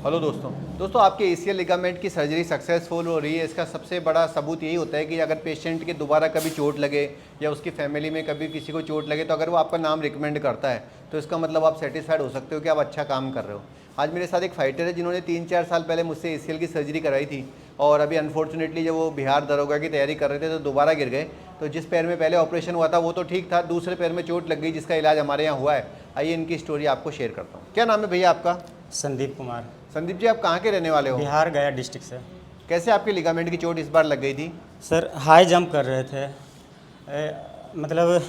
Hello दोस्तों आपके ACL ligament की सर्जरी सक्सेसफुल हो रही है। इसका सबसे बड़ा सबूत यही होता है कि अगर पेशेंट के दोबारा कभी चोट लगे या उसकी फैमिली में कभी किसी को चोट लगे तो अगर वो आपका नाम रिकमेंड करता है तो इसका मतलब आप सेटिस्फाइड हो सकते हो कि आप अच्छा काम कर रहे हो। आज मेरे साथ एक फाइटर है जिन्होंने 3-4 साल पहले मुझसे एसीएल की सर्जरी कराई थी और अभी अनफॉर्चुनेटली जब वो बिहार दरोगा की तैयारी कर रहे थे तो दोबारा गिर गए। तो जिस पैर में पहले ऑपरेशन हुआ था वो तो ठीक था, दूसरे पैर में चोट लग गई जिसका इलाज हमारे यहाँ हुआ है। आइए इनकी स्टोरी आपको शेयर करता हूँ। क्या नाम है भैया आपका? संदीप कुमार। संदीप जी, आप कहाँ के रहने वाले हो? बिहार गया डिस्ट्रिक्ट से। कैसे आपके लिगामेंट की चोट इस बार लग गई थी? सर हाई जंप कर रहे थे मतलब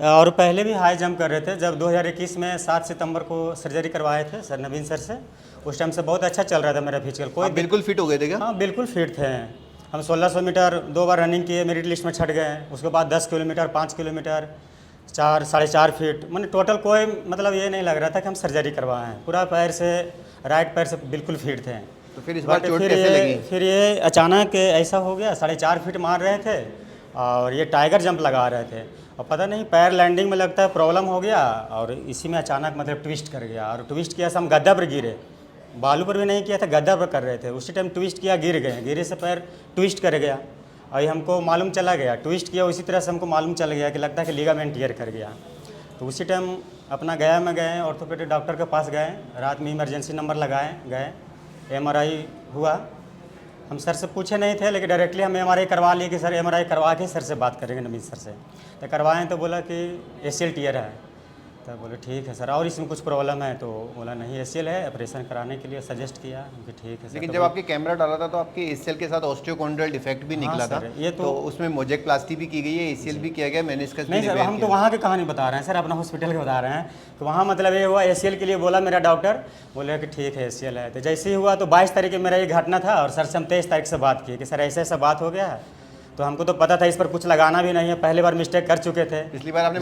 और पहले भी हाई जंप कर रहे थे। जब 2021 में 7 सितंबर को सर्जरी करवाए थे सर नवीन सर से, उस टाइम से बहुत अच्छा चल रहा था मेरा फिजिकल। कोई बिल्कुल फिट हो गए थे क्या? हाँ बिल्कुल फिट थे। हम 1600 मीटर 2 बार रनिंग किए, मेरिट लिस्ट में छट गए। उसके बाद 10 किलोमीटर 5 किलोमीटर 4-4.5 फीट, मैंने टोटल कोई मतलब ये नहीं लग रहा था कि हम सर्जरी करवाए हैं। पूरा पैर से राइट पैर से बिल्कुल फिट थे। तो फिर इस बार चोट कैसे लगी? फिर ये अचानक ऐसा हो गया, 4.5 फीट मार रहे थे और ये टाइगर जंप लगा रहे थे और पता नहीं पैर लैंडिंग में लगता है प्रॉब्लम हो गया और इसी में अचानक मतलब ट्विस्ट कर गया। और ट्विस्ट किया से हम गद्दा पर गिरे, बालू पर भी नहीं किया था, गद्दा पर कर रहे थे। उसी टाइम ट्विस्ट किया, गिर गए, गिरे से पैर ट्विस्ट कर गया और हमको मालूम चला गया। ट्विस्ट किया उसी तरह से हमको मालूम चल गया कि लगता है कि लिगामेंट टियर कर गया। तो उसी टाइम अपना गए ऑर्थोपेडिक डॉक्टर के पास गए, रात में इमरजेंसी नंबर लगाए, गए एमआरआई हुआ। हम सर से पूछे नहीं थे लेकिन डायरेक्टली हम एमआरआई करवा लिए कि सर एमआरआई करवा के सर से बात करेंगे नवीन सर से। तो करवाएं तो बोला कि एसीएल टियर है। तो बोले ठीक है सर, और इसमें कुछ प्रॉब्लम है? तो बोला नहीं एसीएल है, ऑपरेशन कराने के लिए सजेस्ट किया कि ठीक है सर। लेकिन जब आपके कैमरा डाला था तो आपके एसीएल के साथ ऑस्टियोकॉन्ड्रियल डिफेक्ट भी निकला था। ये तो उसमें मोजेक्प्लास्टी भी की गई है, एसीएल भी किया गया, मेनिस्कस भी। नहीं सर, हम तो वहाँ की कहानी बता रहे हैं सर, अपना हॉस्पिटल की बता रहे हैं। तो वहाँ मतलब ये हुआ, एसीएल के लिए बोला मेरा डॉक्टर, बोले कि ठीक है एसीएल है। तो जैसे ही हुआ तो 22 तारीख मेरा ये घटना था और सर से हम 23 तारीख से बात किए कि सर ऐसा ऐसा बात हो गया है। तो हमको तो पता था इस पर कुछ लगाना भी नहीं है, पहले बार मिस्टेक कर चुके थे। पिछली बार आपने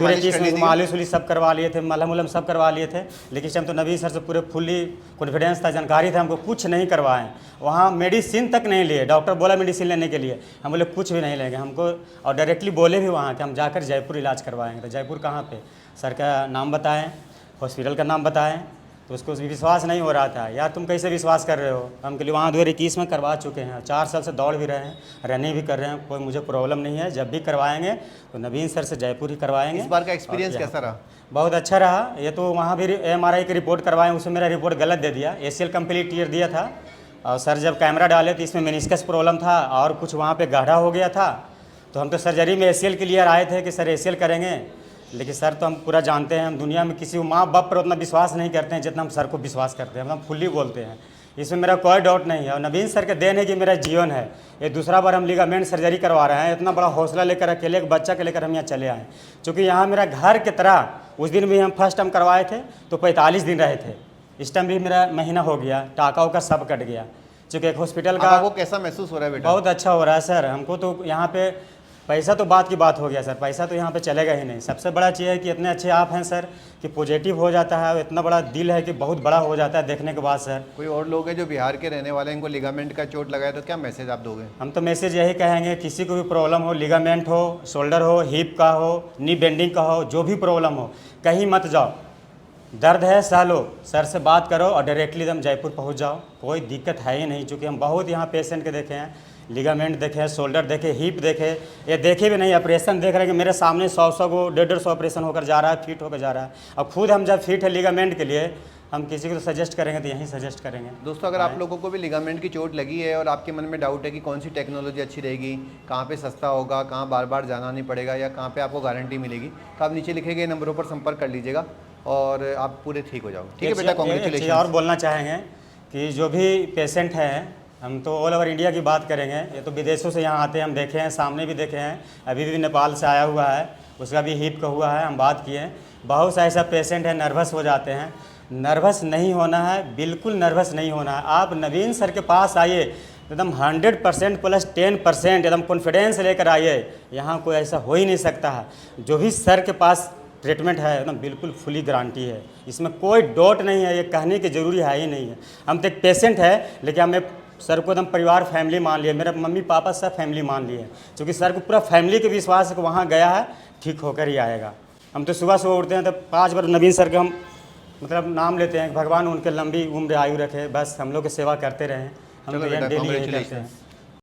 मालिश उलिश सब करवा लिए थे, मलहम उलम सब करवा लिए थे। लेकिन इस टाइम तो नवीन सर से पूरे फुल्ली कॉन्फिडेंस था, जानकारी था, हमको कुछ नहीं करवाएं। वहाँ मेडिसिन तक नहीं लिए, डॉक्टर बोला मेडिसिन लेने के लिए, हम बोले कुछ भी नहीं लेंगे हमको। और डायरेक्टली बोले भी वहाँ कि हम जाकर जयपुर इलाज करवाएंगे। तो जयपुर कहाँ पे? सर का नाम बताएं, हॉस्पिटल का नाम बताएं, तो उसको विश्वास नहीं हो रहा था। यार तुम कैसे विश्वास कर रहे हो? हम के लिए वहाँ 2021 में करवा चुके हैं, 4 साल से दौड़ भी रहे हैं, रनिंग भी कर रहे हैं, कोई मुझे प्रॉब्लम नहीं है। जब भी करवाएंगे तो नवीन सर से जयपुर ही करवाएंगे। इस बार का एक्सपीरियंस कैसा रहा? बहुत अच्छा रहा। ये तो वहाँ भी एमआरआई की रिपोर्ट करवाएं, उसमें मेरा रिपोर्ट गलत दे दिया, एसीएल कंप्लीट टियर दिया था। और सर जब कैमरा डाले तो इसमें मेनिस्कस प्रॉब्लम था और कुछ वहाँ पर गाढ़ा हो गया था। तो हम तो सर्जरी में एसीएल के लिए आए थे कि सर एसीएल करेंगे। लेकिन सर तो हम पूरा जानते हैं, हम दुनिया में किसी माँ बाप पर उतना विश्वास नहीं करते हैं जितना हम सर को विश्वास करते हैं। हम फुल्ली बोलते हैं, इसमें मेरा कोई डाउट नहीं है। और नवीन सर के देन है कि मेरा जीवन है। ये दूसरा बार हम लिगामेंट सर्जरी करवा रहे हैं। इतना बड़ा हौसला लेकर अकेले एक बच्चा के लेकर हम यहाँ चले आए, क्योंकि यहाँ मेरा घर की तरह। उस दिन भी हम फर्स्ट टाइम करवाए थे तो 45 दिन रहे थे, इस टाइम भी मेरा महीना हो गया, टाका का सब कट गया। चूँकि एक हॉस्पिटल का आपको कैसा महसूस हो रहा है बेटा? बहुत अच्छा हो रहा है सर। हमको तो यहाँ पे पैसा तो बात की बात हो गया सर, पैसा तो यहाँ पे चलेगा ही नहीं। सबसे बड़ा चीज़ है कि इतने अच्छे आप हैं सर कि पॉजिटिव हो जाता है, इतना बड़ा दिल है कि बहुत बड़ा हो जाता है देखने के बाद सर। कोई और लोग हैं जो बिहार के रहने वाले हैं, इनको लिगामेंट का चोट लगाए तो क्या मैसेज आप दोगे? हम तो मैसेज यही कहेंगे, किसी को भी प्रॉब्लम हो, लिगामेंट हो, शोल्डर हो, हिप का हो, नी बेंडिंग का हो, जो भी प्रॉब्लम हो, कहीं मत जाओ। दर्द है सह लो, सर से बात करो और डायरेक्टली एकदम जयपुर पहुँच जाओ, कोई दिक्कत है ही नहीं। चूँकि हम बहुत यहाँ पेशेंट के देखे हैं, लिगामेंट देखे, शोल्डर देखे, हिप देखे, ये देखे भी नहीं, ऑपरेशन देख रहे हैं कि मेरे सामने 100 को 150 ऑपरेशन होकर जा रहा है, फिट होकर जा रहा है। और खुद हम जब फिट है लिगामेंट के लिए, हम किसी को तो सजेस्ट करेंगे तो यहीं सजेस्ट करेंगे। दोस्तों अगर आप लोगों को भी लिगामेंट की चोट लगी है और आपके मन में डाउट है कि कौन सी टेक्नोलॉजी अच्छी रहेगी, कहाँ पे सस्ता होगा, कहाँ बार बार जाना नहीं पड़ेगा या कहाँ पे आपको गारंटी मिलेगी, तो आप नीचे लिखे गए नंबरों पर संपर्क कर लीजिएगा और आप पूरे ठीक हो जाओगे। ठीक है बेटा, कांग्रेचुलेशन। और बोलना चाहेंगे कि जो भी पेशेंट हैं, हम तो ऑल ओवर इंडिया की बात करेंगे, ये तो विदेशों से यहाँ आते हैं, हम देखे हैं, सामने भी देखे हैं, अभी भी नेपाल से आया हुआ है, उसका भी हिप का हुआ है, हम बात किए हैं। बहुत सा ऐसा पेशेंट है नर्वस हो जाते हैं, नर्वस नहीं होना है, बिल्कुल नर्वस नहीं होना है। आप नवीन सर के पास आइए, एकदम 100% प्लस 10% एकदम कॉन्फिडेंस लेकर आइए। यहाँ कोई ऐसा हो ही नहीं सकता है। जो भी सर के पास ट्रीटमेंट है एकदम बिल्कुल फुली गारंटी है, इसमें कोई डाउट नहीं है, ये कहने की ज़रूरी है ही नहीं है। हम तो एक पेशेंट है लेकिन हमें सर को एकदम परिवार फैमिली मान लिया, मेरा मम्मी पापा सब फैमिली मान लिए, क्योंकि सर को पूरा फैमिली के विश्वास है कि वहाँ गया है ठीक होकर ही आएगा। हम तो सुबह सुबह उठते हैं तो 5 बार नवीन सर के हम मतलब नाम लेते हैं, भगवान उनके लंबी उम्र आयु रखे, बस हम लोग की सेवा करते रहें। हम चलो तो बेटा, डेली यही करते congratulations। हैं।